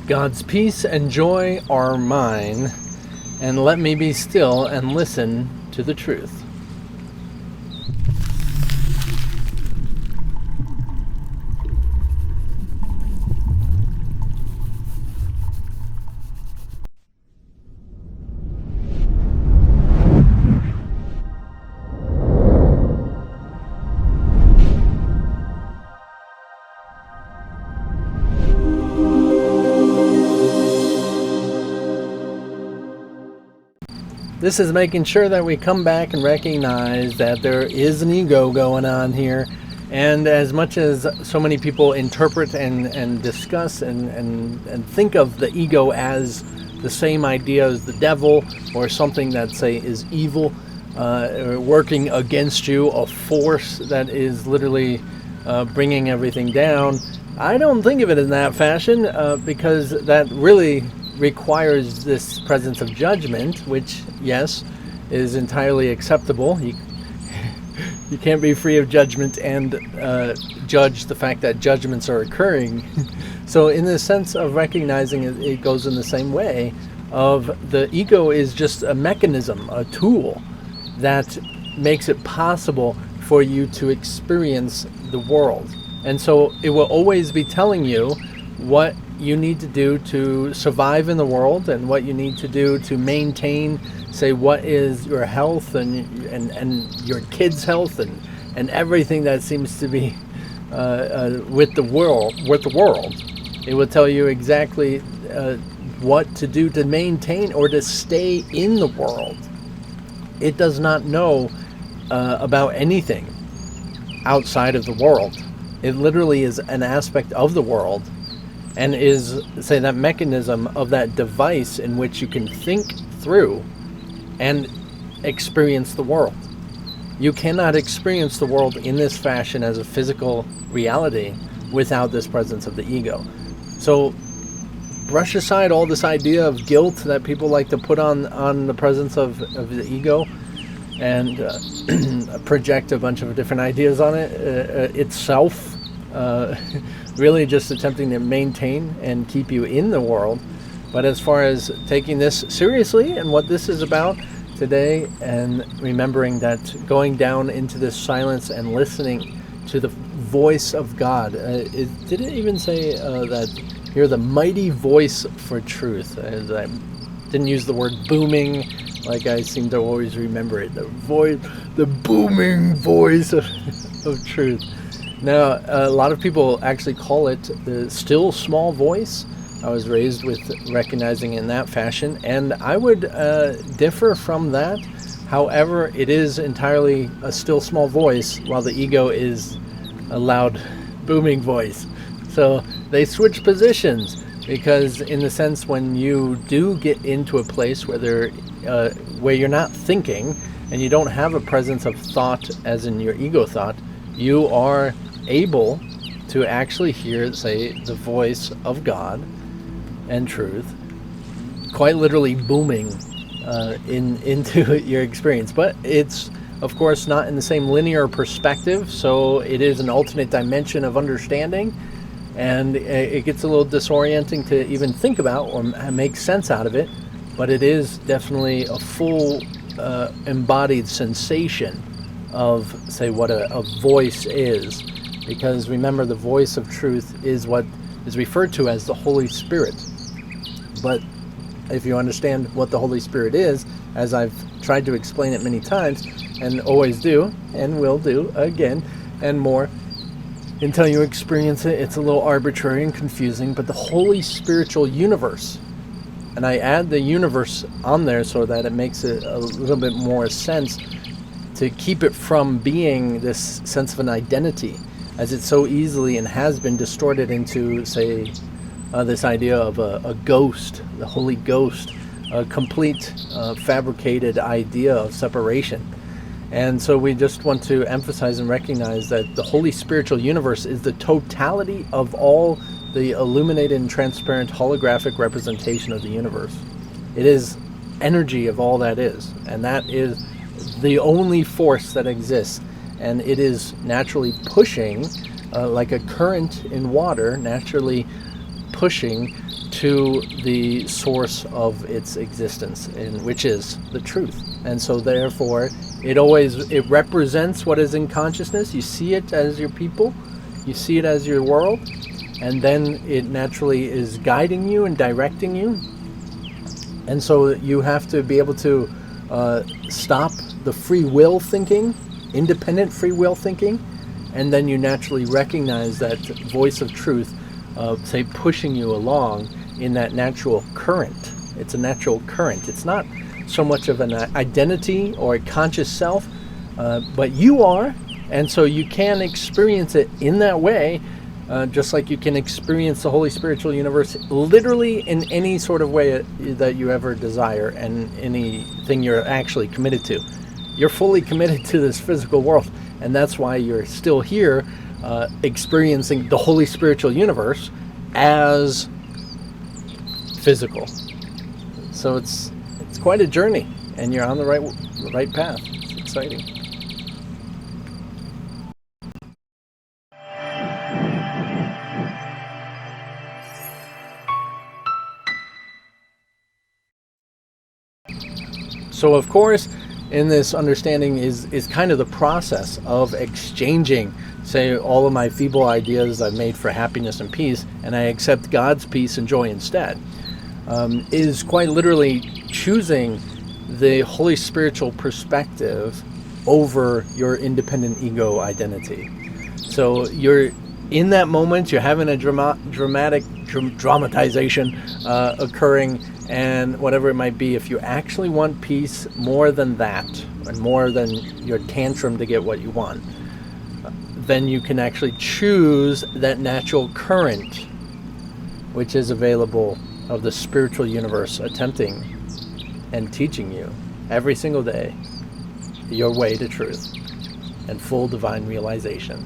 God's peace and joy are mine, and let me be still and listen to the truth. This is making sure that we come back and recognize that there is an ego going on here. And as much as so many people interpret and discuss and think of the ego as the same idea as the devil or something that, say, is evil, working against you, a force that is literally bringing everything down, I don't think of it in that fashion because that really requires this presence of judgment, which, yes, is entirely acceptable. You can't be free of judgment and judge the fact that judgments are occurring. So in the sense of recognizing it, it goes in the same way of the ego is just a mechanism, a tool that makes it possible for you to experience the world. And so it will always be telling you what you need to do to survive in the world and what you need to do to maintain, say, what is your health and your kids' health and everything that seems to be with the world. It will tell you exactly what to do to maintain or to stay in the world. It does not know about anything outside of the world. It literally is an aspect of the world and is, say, that mechanism of that device in which you can think through and experience the world. You cannot experience the world in this fashion as a physical reality without this presence of the ego. So brush aside all this idea of guilt that people like to put on the presence of the ego and project a bunch of different ideas on it itself. Really just attempting to maintain and keep you in the world. But as far as taking this seriously and what this is about today, and remembering that going down into this silence and listening to the voice of God, did it even say that you're the mighty voice for truth? As I didn't use the word booming like I seem to always remember it, the booming voice of truth. Now, a lot of people actually call it the still small voice. I was raised with recognizing in that fashion, and I would differ from that. However, it is entirely a still small voice, while the ego is a loud, booming voice. So they switch positions, because in the sense when you do get into a place where you're not thinking, and you don't have a presence of thought, as in your ego thought, you are able to actually hear, say, the voice of God and truth, quite literally booming into your experience. But it's, of course, not in the same linear perspective, so it is an alternate dimension of understanding, and it gets a little disorienting to even think about or make sense out of it, but it is definitely a full embodied sensation of, say, what a voice is. Because remember, the voice of truth is what is referred to as the Holy Spirit. But if you understand what the Holy Spirit is, as I've tried to explain it many times, and always do, and will do again and more, until you experience it, it's a little arbitrary and confusing, but the holy spiritual universe, and I add the universe on there so that it makes it a little bit more sense to keep it from being this sense of an identity, as it so easily and has been distorted into, say, this idea of a ghost, the Holy Ghost, a complete fabricated idea of separation. And so we just want to emphasize and recognize that the Holy Spiritual Universe is the totality of all the illuminated and transparent holographic representation of the universe. It is energy of all that is, and that is the only force that exists. And it is naturally pushing, like a current in water, naturally pushing to the source of its existence, which is the truth. And so therefore it represents what is in consciousness. You see it as your people, you see it as your world, and then it naturally is guiding you and directing you. And so you have to be able to stop the free will thinking, independent free will thinking, and then you naturally recognize that voice of truth, say, pushing you along in that natural current. It's a natural current. It's not so much of an identity or a conscious self, but you are, and so you can experience it in that way, just like you can experience the Holy Spiritual Universe literally in any sort of way that you ever desire, and anything you're actually committed to. You're fully committed to this physical world, and that's why you're still here experiencing the Holy Spiritual Universe as physical. So it's quite a journey, and you're on the right path. It's exciting. So of course, in this understanding is kind of the process of exchanging, say, all of my feeble ideas I've made for happiness and peace, and I accept God's peace and joy instead, is quite literally choosing the Holy Spiritual perspective over your independent ego identity. So you're in that moment, you're having a dramatization occurring, and whatever it might be, if you actually want peace more than that, and more than your tantrum to get what you want, then you can actually choose that natural current which is available of the spiritual universe, attempting and teaching you every single day your way to truth and full divine realization.